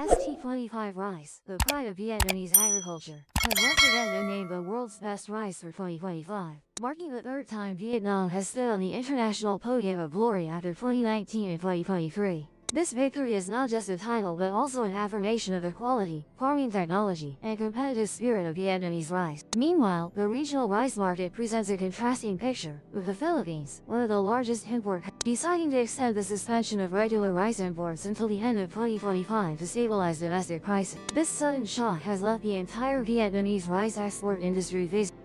ST25 rice, the pride of Vietnamese agriculture, has once again been named the world's best rice for 2025, marking the third time Vietnam has stood on the international podium of glory after 2019 and 2023. This victory is not just a title but also an affirmation of the quality, farming technology, and competitive spirit of Vietnamese rice. Meanwhile, the regional rice market presents a contrasting picture, with the Philippines, one of the largest import, deciding to extend the suspension of regular rice imports until the end of 2025 to stabilize domestic prices. This sudden shock has left the entire Vietnamese rice export industry facing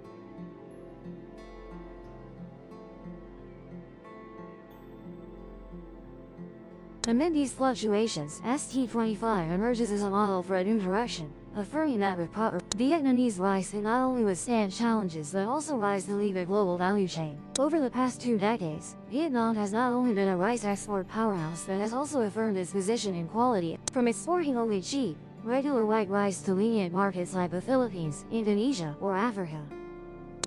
Amid these fluctuations, ST25 emerges as a model for a new direction, affirming that with proper Vietnamese rice can not only withstand challenges but also rise to lead the global value chain. Over the past 2 decades, Vietnam has not only been a rice export powerhouse but has also affirmed its position in quality, from exporting only cheap, regular white rice to lenient markets like the Philippines, Indonesia, or Africa.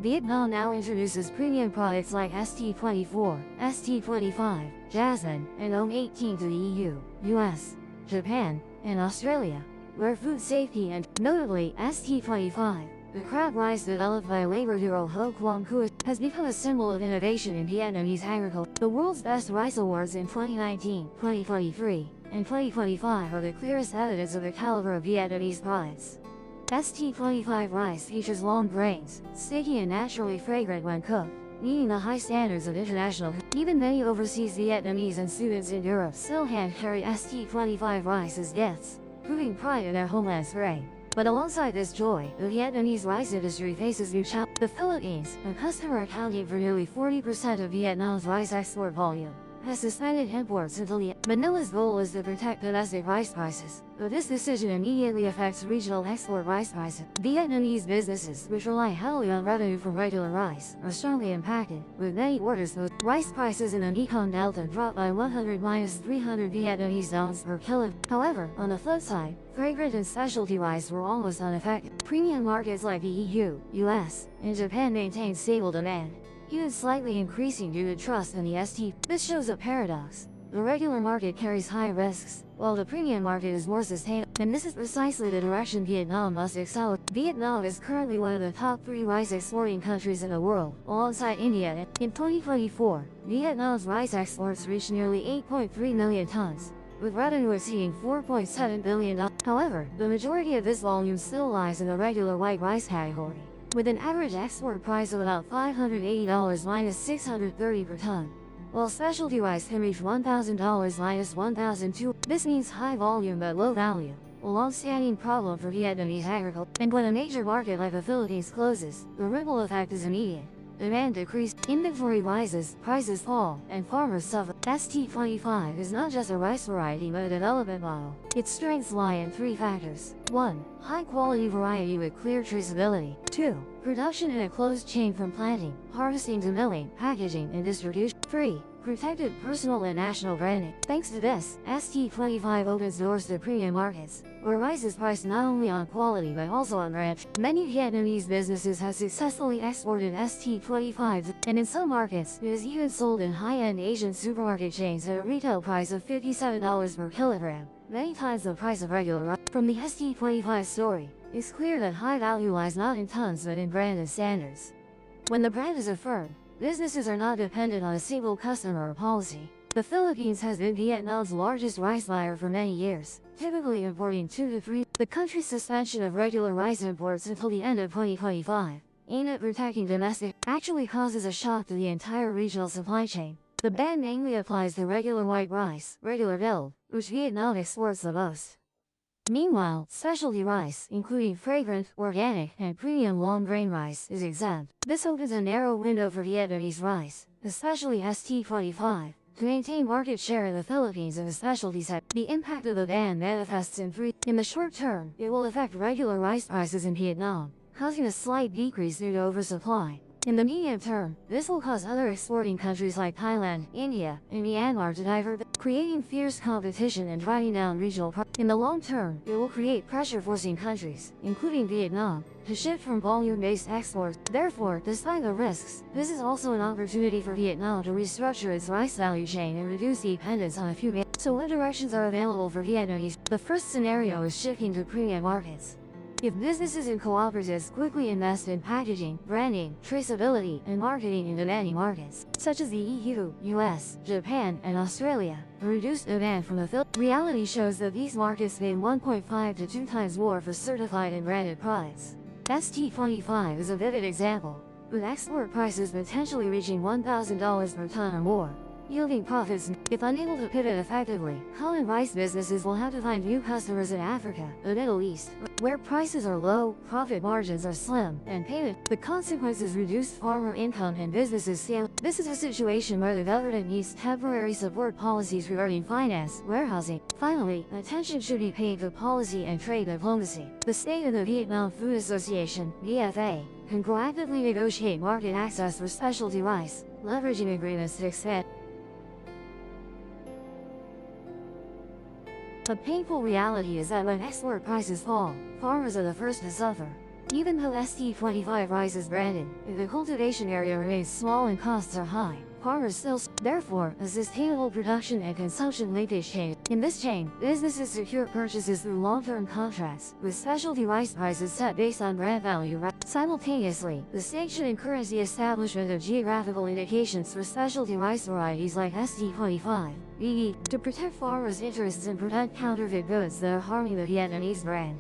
Vietnam now introduces premium products like ST24, ST25, Jasmine, and OM18 to the EU, US, Japan, and Australia, where food safety and, notably, ST25, the crab rice developed by labor hero Ho Quang Cuat, has become a symbol of innovation in Vietnamese agriculture. The world's best rice awards in 2019, 2023, and 2025 are the clearest evidence of the caliber of Vietnamese products. ST25 rice features long grains, sticky and naturally fragrant when cooked, meeting the high standards of international. Even many overseas Vietnamese and students in Europe still hand-carry ST25 rice as gifts, proving pride in their homeland's grain. But alongside this joy, the Vietnamese rice industry faces new challenges. The Philippines, a customer accounting for nearly 40% of Vietnam's rice export volume, has suspended imports until the end. Manila's goal is to protect domestic rice prices, but this decision immediately affects regional export rice prices. Vietnamese businesses, which rely heavily on revenue from regular rice, are strongly impacted, with many orders posted. Rice prices in the Mekong Delta dropped by 100–300 Vietnamese dollars per kilo. However, on the flip side, fragrant and specialty rice were almost unaffected. Premium markets like the EU, US, and Japan maintained stable demand, even slightly increasing due to trust in the ST. This shows a paradox. The regular market carries high risks, while the premium market is more sustainable. And this is precisely the direction Vietnam must excel in. Vietnam is currently one of the top 3 rice exporting countries in the world, alongside India. In 2024, Vietnam's rice exports reached nearly 8.3 million tons, with revenue exceeding $4.7 billion. However, the majority of this volume still lies in the regular white rice category, with an average export price of about $580–630 per ton, while specialty rice can reach $1,000–1,002. This means high volume but low value, a long-standing problem for Vietnamese agriculture. And when a major market like the Philippines closes, the ripple effect is immediate. Demand decreases, inventory rises, prices fall, and farmers suffer. ST25 is not just a rice variety but a development model. Its strengths lie in 3 factors. 1. High-quality variety with clear traceability. 2. Production in a closed chain from planting, harvesting to milling, packaging, and distribution. 3. Protected personal and national branding. Thanks to this, ST25 opens doors to premium markets, where rice is priced not only on quality but also on brand. Many Vietnamese businesses have successfully exported ST25s, and in some markets, it is even sold in high-end Asian supermarket chains at a retail price of $57 per kilogram, many times the price of regular rice. From the ST25 story, it's clear that high value lies not in tons but in brand and standards. When the brand is affirmed, businesses are not dependent on a single customer or policy. The Philippines has been Vietnam's largest rice buyer for many years, typically importing 2 to 3. The country's suspension of regular rice imports until the end of 2025, aimed at protecting domestic, actually causes a shock to the entire regional supply chain. The ban mainly applies to regular white rice, regular build, which Vietnam exports the most. Meanwhile, specialty rice, including fragrant, organic, and premium long-grain rice, is exempt. This opens a narrow window for Vietnamese rice, especially ST25, to maintain market share in the Philippines in the specialty sector. The impact of the ban manifests in 3. In the short term, it will affect regular rice prices in Vietnam, causing a slight decrease due to oversupply. In the medium term, this will cause other exporting countries like Thailand, India, and Myanmar to divert, creating fierce competition and driving down regional prices. In the long term, it will create pressure forcing countries, including Vietnam, to shift from volume-based exports. Therefore, despite the risks, this is also an opportunity for Vietnam to restructure its rice value chain and reduce dependence on a few. So what directions are available for Vietnamese? The first scenario is shifting to premium markets. If businesses and cooperatives quickly invest in packaging, branding, traceability, and marketing in demanding markets, such as the EU, US, Japan, and Australia, a reduced demand from the Philippines. Reality shows that these markets pay 1.5 to 2 times more for certified and branded products. ST25 is a vivid example, with export prices potentially reaching $1,000 per ton or more, yielding profits. If unable to pivot effectively, common rice businesses will have to find new customers in Africa, the Middle East, where prices are low, profit margins are slim, and payment. The consequence is reduced farmer income and businesses scale. This is a situation where the government needs temporary support policies regarding finance, warehousing. Finally, attention should be paid to policy and trade diplomacy. The state and the Vietnam Food Association, VFA, can proactively negotiate market access for specialty rice, leveraging agreements to expand. The painful reality is that when export prices fall, farmers are the first to suffer. Even though ST25 rice is branded, if the cultivation area remains small and costs are high, farmers still. Therefore, a sustainable production and consumption linkage chain. In this chain, businesses secure purchases through long-term contracts, with specialty rice prices set based on brand value. Simultaneously, the state should encourage the establishment of geographical indications for specialty rice varieties like ST25, BD, to protect farmers' interests and prevent counterfeit goods that are harming the Vietnamese brand.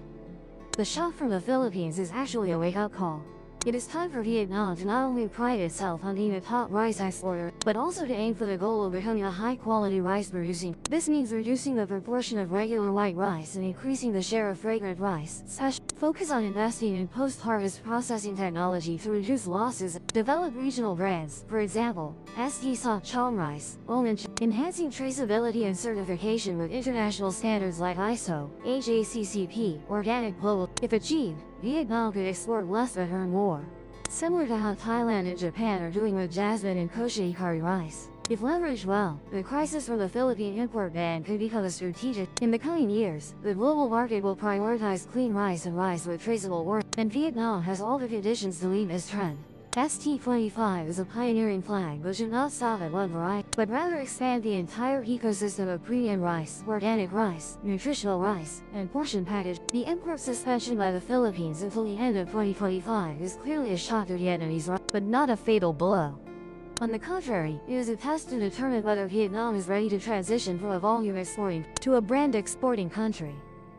The shock from the Philippines is actually a wake-up call. It is time for Vietnam to not only pride itself on being a top rice exporter, but also to aim for the goal of becoming a high-quality rice producing. This means reducing the proportion of regular white rice and increasing the share of fragrant rice. Focus on investing in post-harvest processing technology to reduce losses. Develop regional brands, for example, ST Sok Chom Rice, enhancing traceability and certification with international standards like ISO, HACCP, Organic Global. If achieved, Vietnam could export less but earn more. Similar to how Thailand and Japan are doing with jasmine and koshihikari rice. If leveraged well, the crisis from the Philippine import ban could become a strategic. In the coming years, the global market will prioritize clean rice and rice with traceable origin, and Vietnam has all the conditions to lead this trend. ST25 is a pioneering flag but should not stop at one variety, but rather expand the entire ecosystem of premium rice, organic rice, nutritional rice, and portion package. The import suspension by the Philippines until the end of 2025 is clearly a shock to Vietnamese rice, but not a fatal blow. On the contrary, it is a test to determine whether Vietnam is ready to transition from a volume exporting to a brand exporting country.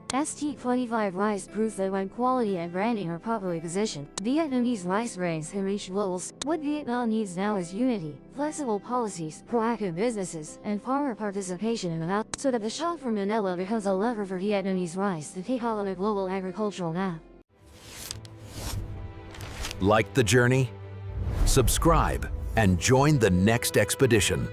ST25 rice proves that when quality and branding are properly positioned, Vietnamese rice grains can reach globals. What Vietnam needs now is unity, flexible policies, proactive businesses, and farmer participation in the map, so that the shock from Manila becomes a lever for Vietnamese rice to take on a global agricultural map. Like the journey? Subscribe and join the next expedition.